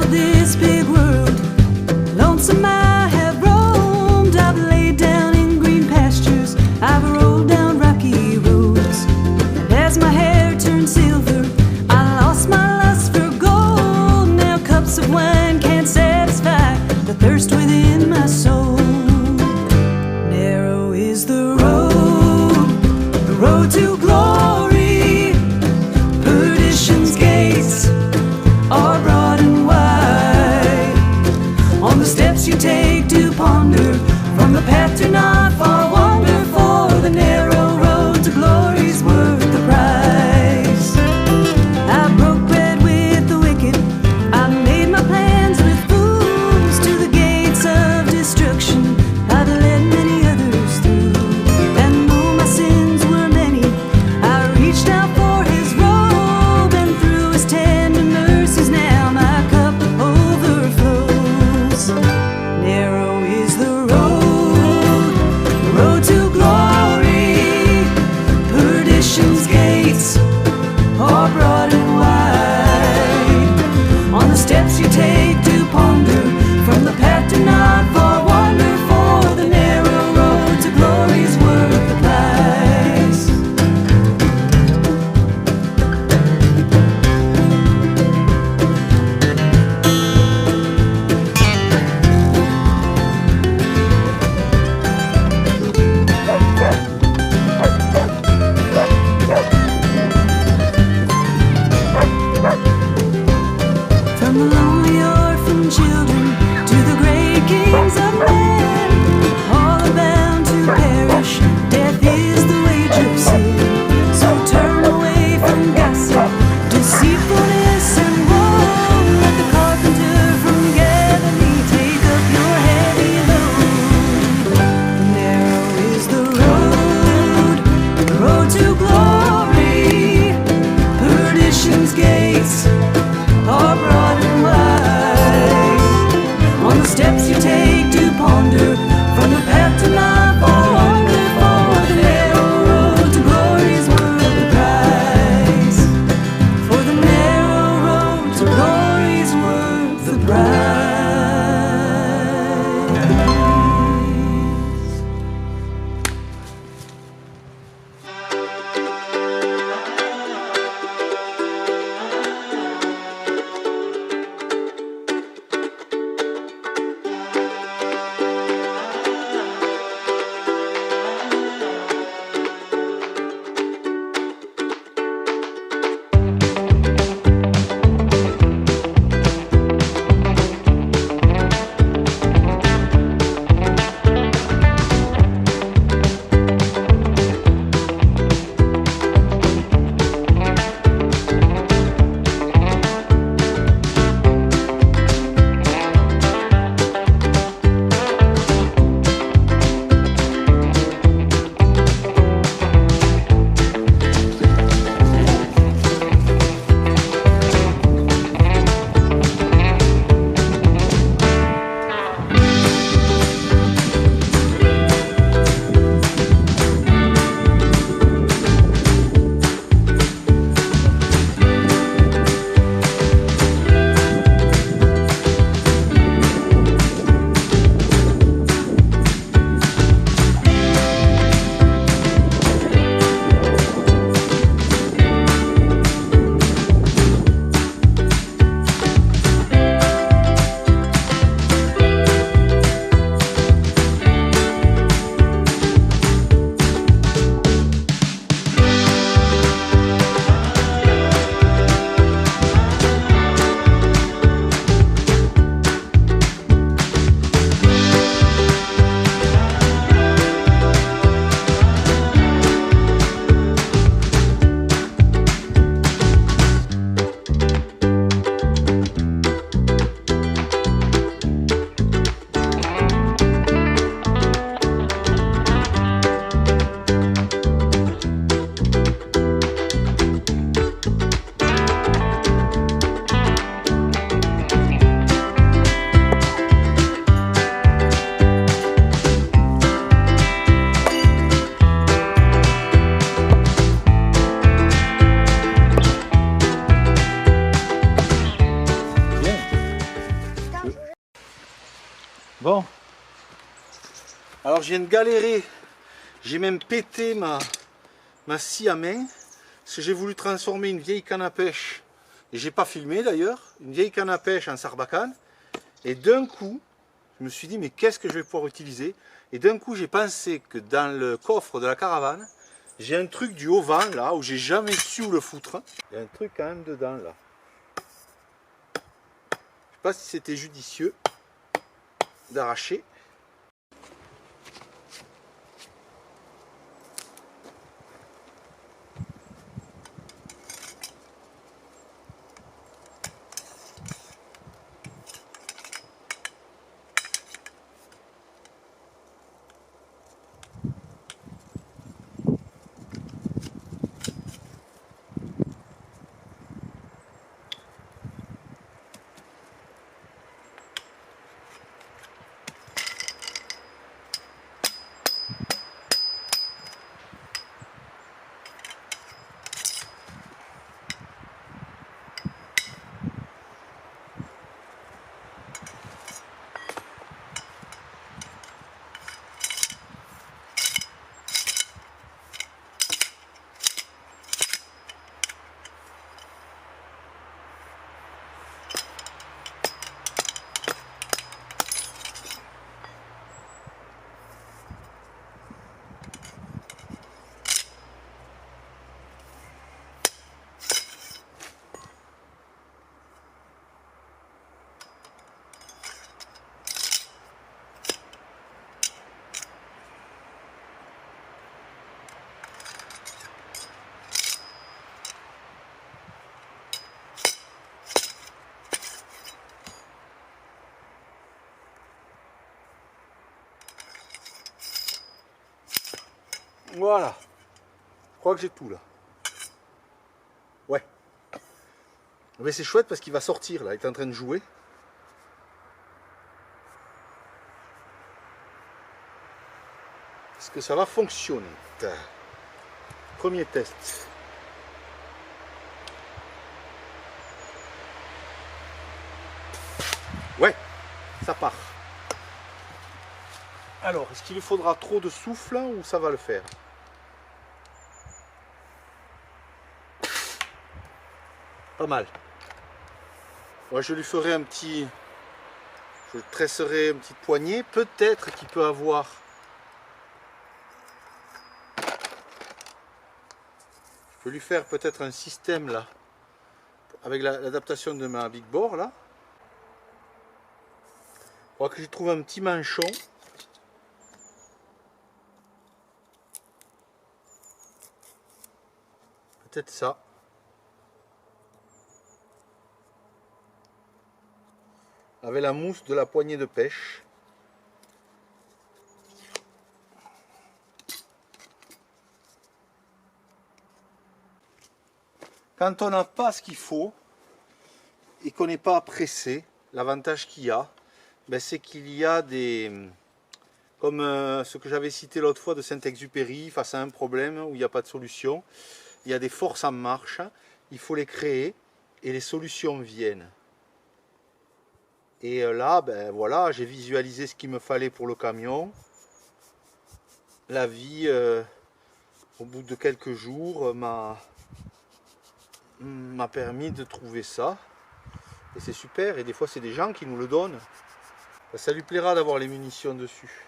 of this big world. Lonesome I have roamed, I've laid down in green pastures, I've rolled down rocky roads. And as my hair turned silver, I lost my lust for gold. Now cups of wine can't satisfy the thirst within my soul. Narrow is the road to glory. Perdition's gates are broad and wide. On the steps you take to ponder, from the path to not far wander, for the narrow road to glory's worth the price. I broke bread with the wicked, I made my plans with fools. To the gates of destruction I'd led many others through. And though my sins were many, je viens de galérer. J'ai même pété ma scie à main. Parce que j'ai voulu transformer une vieille canne à pêche. Et j'ai pas filmé d'ailleurs. Une vieille canne à pêche en sarbacane. Et d'un coup, je me suis dit, mais qu'est-ce que je vais pouvoir utiliser? Et d'un coup, j'ai pensé que dans le coffre de la caravane, j'ai un truc du haut vent là, où j'ai jamais su où le foutre. Il y a un truc quand même dedans là. Je sais pas si c'était judicieux d'arracher. Voilà. Je crois que j'ai tout là. Ouais. Mais c'est chouette parce qu'il va sortir là. Il est en train de jouer. Est-ce que ça va fonctionner? Premier test. Ouais, ça part. Alors, est-ce qu'il lui faudra trop de souffle ou ça va le faire? Pas mal. Moi, je lui ferai un petit... Je tresserai une petite poignée. Peut-être qu'il peut avoir... Je peux lui faire peut-être un système là. Avec l'adaptation de ma Big Bore là. Je crois que j'y trouve un petit manchon. Peut-être ça. Avec la mousse de la poignée de pêche. Quand on n'a pas ce qu'il faut et qu'on n'est pas pressé, l'avantage qu'il y a, ben c'est qu'il y a des... Comme ce que j'avais cité l'autre fois de Saint-Exupéry, face à un problème où il n'y a pas de solution, il y a des forces en marche, il faut les créer et les solutions viennent. Et là, ben voilà, j'ai visualisé ce qu'il me fallait pour le camion. La vie, au bout de quelques jours, m'a permis de trouver ça. Et c'est super, et des fois c'est des gens qui nous le donnent. Ça lui plaira d'avoir les munitions dessus.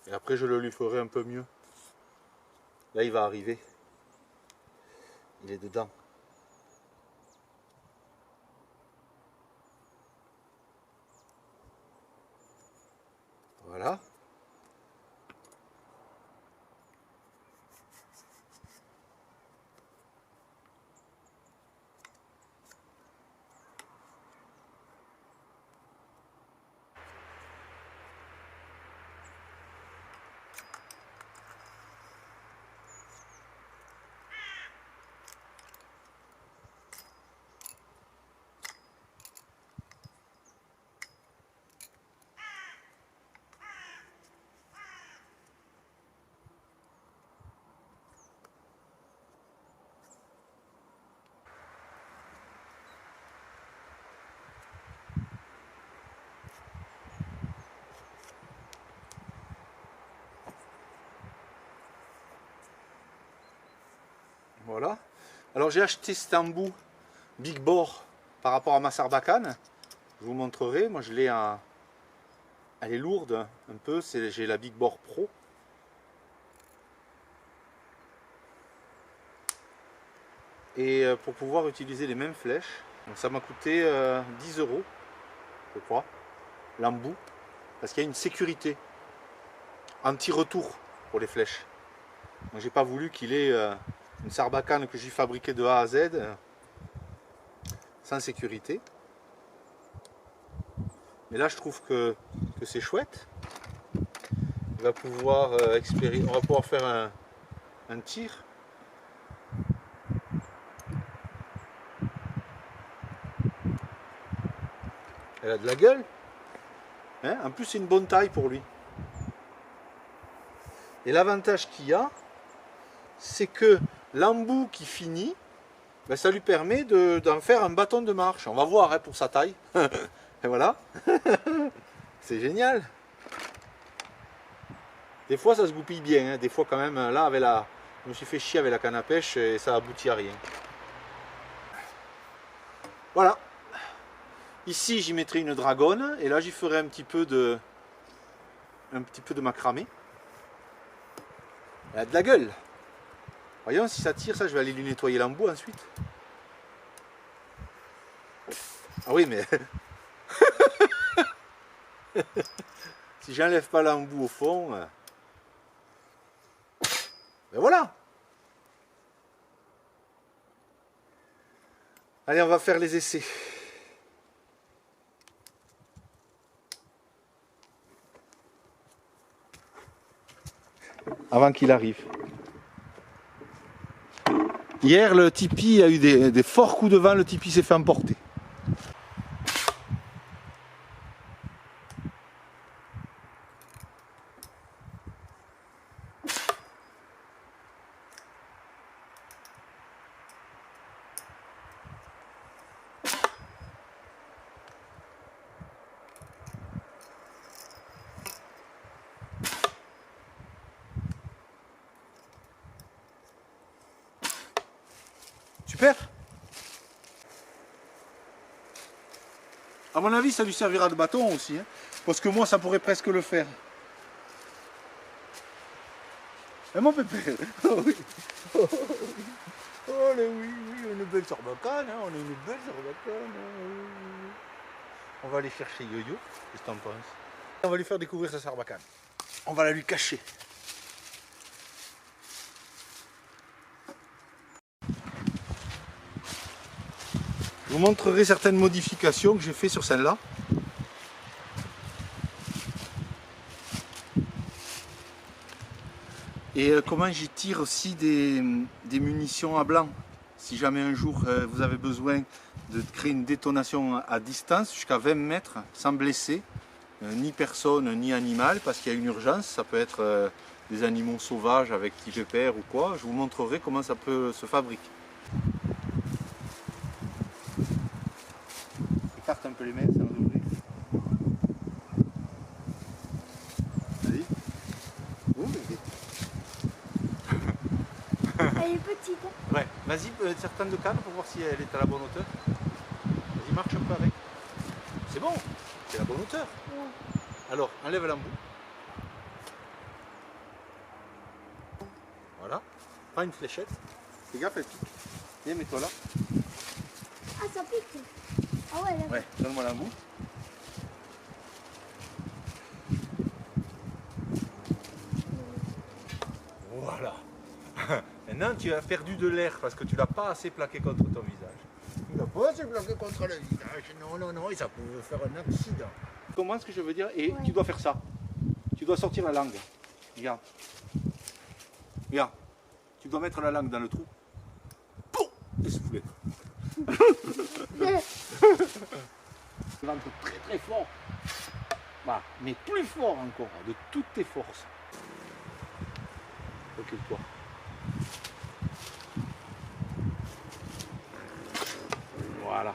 Et après je le lui ferai un peu mieux. Là il va arriver. Il est dedans. Voilà. Voilà. Alors j'ai acheté cet embout Big Bore par rapport à ma Sarbacane. Je vous montrerai. Moi je l'ai en... Elle est lourde un peu. J'ai la Big Bore Pro. Et pour pouvoir utiliser les mêmes flèches, donc ça m'a coûté 10 €, je crois, l'embout, parce qu'il y a une sécurité anti-retour pour les flèches. Donc j'ai pas voulu qu'il ait une Sarbacane que j'ai fabriquée de A à Z sans sécurité. Mais là je trouve que c'est chouette. On va pouvoir faire un tir. Elle a de la gueule. Hein, en plus, c'est une bonne taille pour lui. Et l'avantage qu'il y a, c'est que l'embout qui finit, ben, ça lui permet d'en faire un bâton de marche. On va voir hein, pour sa taille. Et voilà. C'est génial. Des fois, ça se goupille bien. Hein. Des fois, quand même, là, je me suis fait chier avec la canne à pêche et ça aboutit à rien. Voilà. Ici, j'y mettrai une dragonne et là, j'y ferai un petit peu de macramé. Elle a de la gueule. Voyons si ça tire, ça, je vais aller lui nettoyer l'embout ensuite. Ah oui, mais si j'enlève pas l'embout au fond, ben voilà. Allez, on va faire les essais. Avant qu'il arrive. Hier, le Tipeee a eu des forts coups de vent, le Tipeee s'est fait emporter. Super. À mon avis, ça lui servira de bâton aussi. Hein, parce que moi, ça pourrait presque le faire. Et mon pépé. Oh oui. Oh oui, oui, une belle Sarbacane. Hein, on a une belle Sarbacane. On va aller chercher Yo-Yo. Qu'est-ce que t'en penses? On va lui faire découvrir sa Sarbacane. On va la lui cacher. Je vous montrerai certaines modifications que j'ai fait sur celle-là. Et comment j'y tire aussi des munitions à blanc. Si jamais un jour vous avez besoin de créer une détonation à distance jusqu'à 20 mètres sans blesser ni personne ni animal parce qu'il y a une urgence, ça peut être des animaux sauvages avec qui je perds ou quoi, je vous montrerai comment ça peut se fabriquer. Écarte un peu les mains sans ouvrir. Vas-y. Ouvre. Elle est petite. Hein. Ouais, vas-y, certaines de canne pour voir si elle est à la bonne hauteur. Vas-y, marche un peu avec. C'est bon, c'est la bonne hauteur. Ouais. Alors, enlève l'embout. Voilà. Prends une fléchette. Fais gaffe, elle pique. Viens, mets-toi là. Ah, ça pique. Ah ouais, là. Ouais, donne-moi l'embout. Voilà. Maintenant, tu as perdu de l'air parce que tu l'as pas assez plaqué contre ton visage. Tu l'as pas assez plaqué contre le visage. Non, non, non, et ça peut faire un accident. Comment ce que je veux dire? Et ouais. tu dois faire ça. Tu dois sortir la langue. Regarde. Regarde. Tu dois mettre la langue dans le trou. Poum! Et souffler. Ventre très très fort. Voilà. Mais plus fort encore, de toutes tes forces. Occupe-toi. Voilà.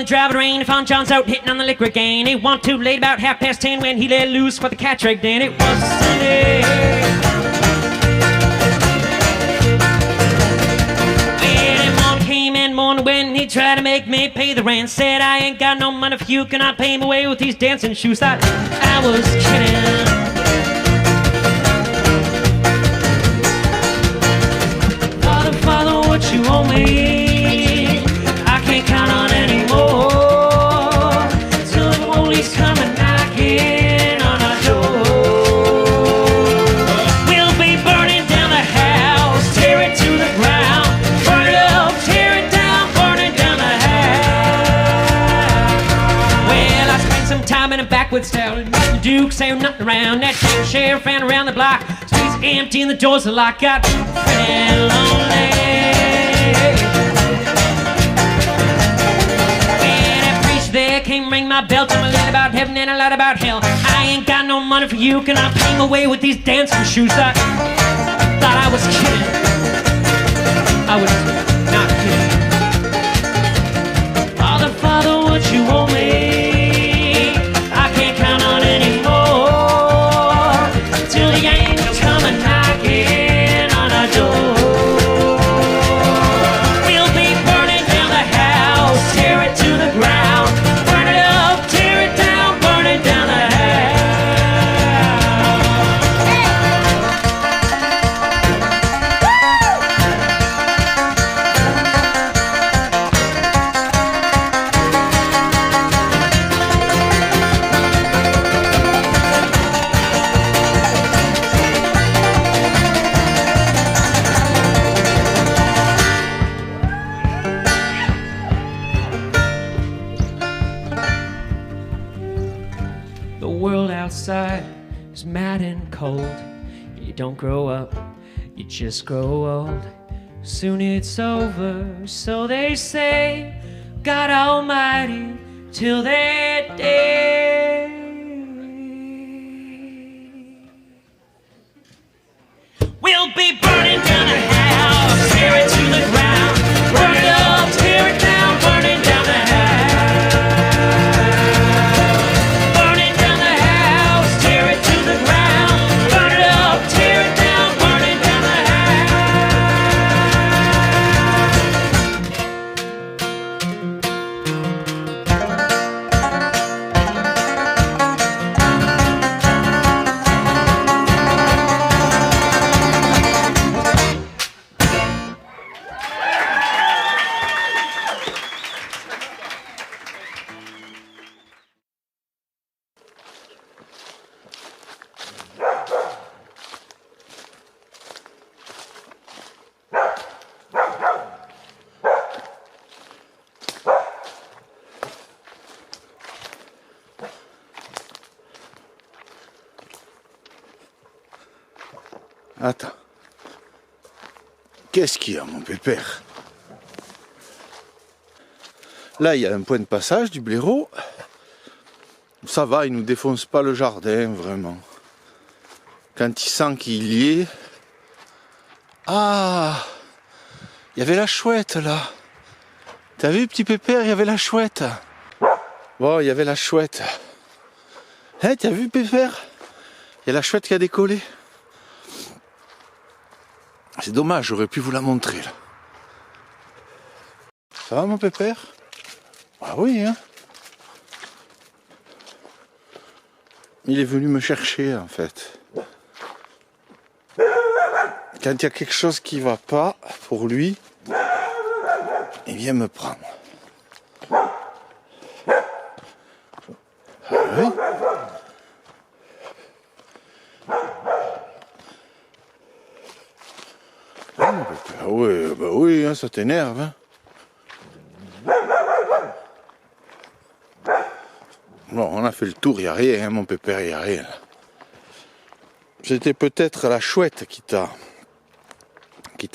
driving rain. Found John's out hitting on the liquor again. It wasn't too late, about 10:30 when he let loose for the cat track. Then it was Sunday. When he tried to make me pay the rent, said I ain't got no money for you, cannot pay me away with these dancing shoes. Thought I was kidding. Father, Father, what you owe me, I can't count on anymore. Till the police come and knocking on our door. We'll be burning down the house, tear it to the ground, burn it up, tear it down, burning down the house. Well, I spent some time in a backwoods town, nothing to do, 'cause there was nothing around. That town sheriff ran around the block, streets empty and the doors are locked. Got pretty lonely. When that preacher there came ring my bell, tell me a lot about heaven and a lot about hell. I ain't got no money for you, can I pay my way with these dancing shoes? I thought I was kidding. I was not kidding. Father, Father, what you owe me, I can't count on anymore. Till the angels come and knocking on our door. We'll be burning down the house, tear it to the ground, burn it up, tear it down, burning down the house. The world outside is mad and cold. You don't grow up, you just grow old. Soon it's over, so they say. God Almighty, till that day. We'll be burning down the house, tear it to the ground, burn it up, tear it down, burning down the house. Burning down the house, tear it to the ground, burn it up, tear it down, burning down the Attends. Qu'est-ce qu'il y a, mon pépère? Là, il y a un point de passage du blaireau. Ça va, il nous défonce pas le jardin, vraiment. Quand il sent qu'il y est... Ah! Il y avait la chouette, là. T'as vu, petit pépère, il y avait la chouette. Bon, il y avait la chouette. Hein, t'as vu, pépère? Il y a la chouette qui a décollé. C'est dommage, j'aurais pu vous la montrer, là. Ça va, mon pépère? Ah oui, hein? Il est venu me chercher, en fait. Quand il y a quelque chose qui va pas pour lui, il vient me prendre. Ah oui? Ah oui, bah oui, hein, ça t'énerve, hein. Bon, on a fait le tour, il n'y a rien, hein, mon pépère, il n'y a rien. C'était peut-être la chouette qui t'a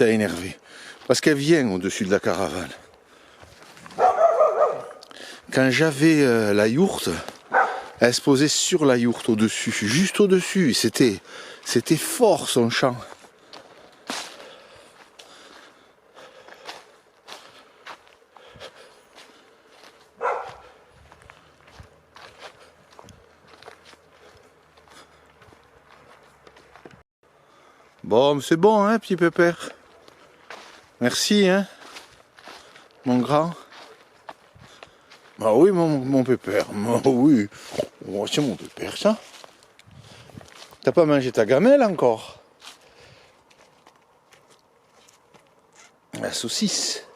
énervé. Parce qu'elle vient au-dessus de la caravane. Quand j'avais la yourte, elle se posait sur la yourte au-dessus, juste au-dessus. C'était fort son chant. Bon, c'est bon, hein, petit pépère. Merci, hein, mon grand. Ah oui, mon pépère. Ah oui. Oh, c'est mon pépère, ça. T'as pas mangé ta gamelle encore? La saucisse.